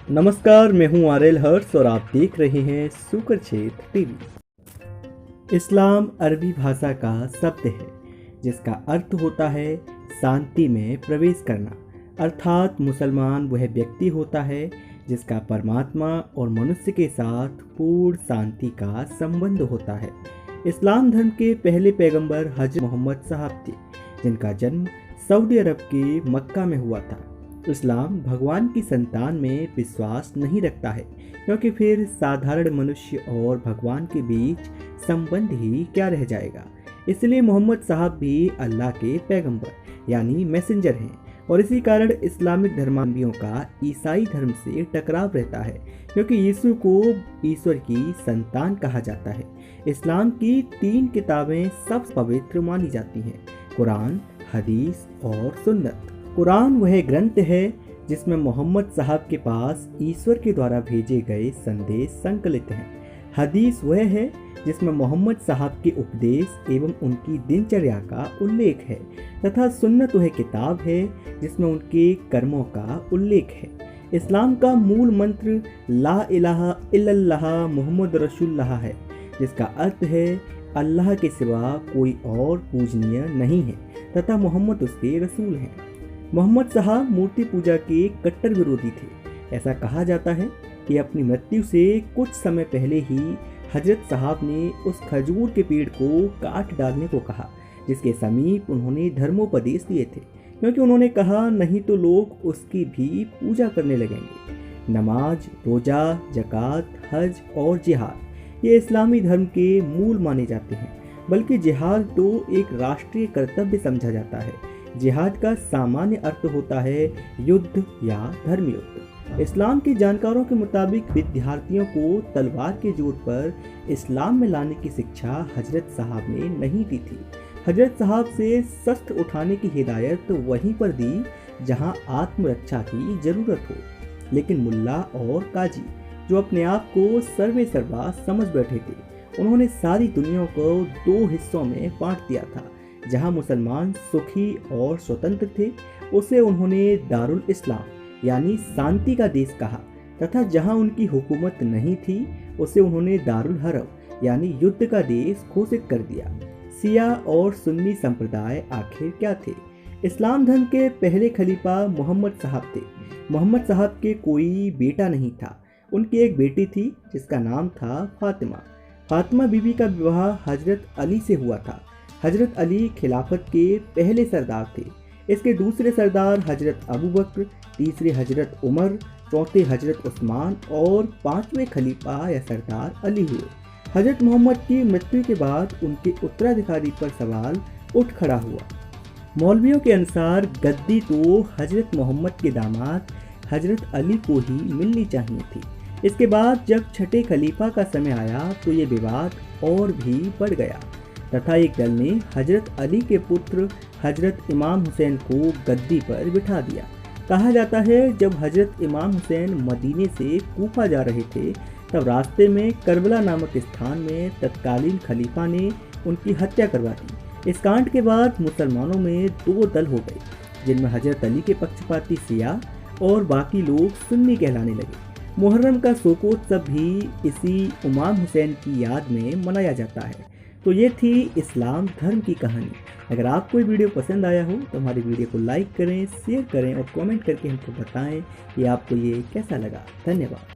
नमस्कार, मैं हूं आरएल हर्ष और आप देख रहे हैं सुकर क्षेत्र टीवी। इस्लाम अरबी भाषा का शब्द है जिसका अर्थ होता है शांति में प्रवेश करना, अर्थात मुसलमान वह व्यक्ति होता है जिसका परमात्मा और मनुष्य के साथ पूर्ण शांति का संबंध होता है। इस्लाम धर्म के पहले पैगंबर हज़रत मोहम्मद साहब थे, जिनका जन्म सऊदी अरब के मक्का में हुआ था। इस्लाम भगवान की संतान में विश्वास नहीं रखता है, क्योंकि फिर साधारण मनुष्य और भगवान के बीच संबंध ही क्या रह जाएगा। इसलिए मोहम्मद साहब भी अल्लाह के पैगंबर यानी मैसेंजर हैं, और इसी कारण इस्लामिक धर्मावलंबियों का ईसाई धर्म से टकराव रहता है, क्योंकि यीशु को ईश्वर की संतान कहा जाता है। इस्लाम की 3 किताबें सबसे पवित्र मानी जाती हैं, कुरान, हदीस और सुन्नत। कुरान वह ग्रंथ है जिसमें मोहम्मद साहब के पास ईश्वर के द्वारा भेजे गए संदेश संकलित हैं। हदीस वह है जिसमें मोहम्मद साहब के उपदेश एवं उनकी दिनचर्या का उल्लेख है, तथा सुन्नत वह किताब है जिसमें उनके कर्मों का उल्लेख है। इस्लाम का मूल मंत्र ला इलाहा इल्लल्लाह मुहम्मद रसूलुल्लाह है, जिसका अर्थ है अल्लाह के सिवा कोई और पूजनीय नहीं है तथा मोहम्मद उसके रसूल हैं। मोहम्मद साहब मूर्ति पूजा के कट्टर विरोधी थे। ऐसा कहा जाता है कि अपनी मृत्यु से कुछ समय पहले ही हजरत साहब ने उस खजूर के पेड़ को काट डालने को कहा, जिसके समीप उन्होंने धर्मोपदेश दिए थे, क्योंकि उन्होंने कहा नहीं तो लोग उसकी भी पूजा करने लगेंगे। नमाज, रोजा, जकात, हज और जिहाद ये इस्लामी धर्म के मूल माने जाते हैं, बल्कि जिहाद तो एक राष्ट्रीय कर्तव्य समझा जाता है। जिहाद का सामान्य अर्थ होता है युद्ध या धर्म युद्ध। इस्लाम के जानकारों के मुताबिक विद्यार्थियों को तलवार के जोर पर इस्लाम में लाने की शिक्षा हजरत साहब ने नहीं दी थी। हजरत साहब से शस्त्र उठाने की हिदायत वहीं पर दी जहां आत्मरक्षा की जरूरत हो। लेकिन मुल्ला और काजी, जो अपने आप को सर्वे सर्वा समझ बैठे थे, उन्होंने सारी दुनिया को 2 हिस्सों में बांट दिया था। जहां मुसलमान सुखी और स्वतंत्र थे, उसे उन्होंने दारुल इस्लाम यानी शांति का देश कहा, तथा जहां उनकी हुकूमत नहीं थी, उसे उन्होंने दारुल हर्ब यानी युद्ध का देश घोषित कर दिया। शिया और सुन्नी संप्रदाय आखिर क्या थे? इस्लाम धर्म के पहले खलीफा मोहम्मद साहब थे। मोहम्मद साहब के कोई बेटा नहीं था। उनकी एक बेटी थी जिसका नाम था फातिमा। फातिमा बीबी का विवाह हजरत अली से हुआ था। हजरत अली खिलाफत के पहले सरदार थे। इसके दूसरे सरदार हजरत अबू बकर, तीसरे हजरत उमर, चौथे हजरत उस्मान और 5वें खलीफा या सरदार अली हुए। हजरत मोहम्मद की मृत्यु के बाद उनके उत्तराधिकारी पर सवाल उठ खड़ा हुआ। मौलवियों के अनुसार गद्दी तो हजरत मोहम्मद के दामाद हजरत अली को ही मिलनी चाहिए थी। इसके बाद जब छठे खलीफा का समय आया तो ये विवाद और भी बढ़ गया, तथा एक दल ने हजरत अली के पुत्र हजरत इमाम हुसैन को गद्दी पर बिठा दिया। कहा जाता है जब हजरत इमाम हुसैन मदीने से कूफा जा रहे थे, तब रास्ते में करबला नामक स्थान में तत्कालीन खलीफा ने उनकी हत्या करवा दी। इस कांड के बाद मुसलमानों में 2 दल हो गए, जिनमें हजरत अली के पक्षपाती शिया और बाकी लोग सुन्नी कहलाने लगे। मुहर्रम का शोकोत्सव भी इसी इमाम हुसैन की याद में मनाया जाता है। तो ये थी इस्लाम धर्म की कहानी। अगर आपको ये वीडियो पसंद आया हो तो हमारी वीडियो को लाइक करें, शेयर करें और कमेंट करके हमको बताएं कि आपको ये कैसा लगा। धन्यवाद।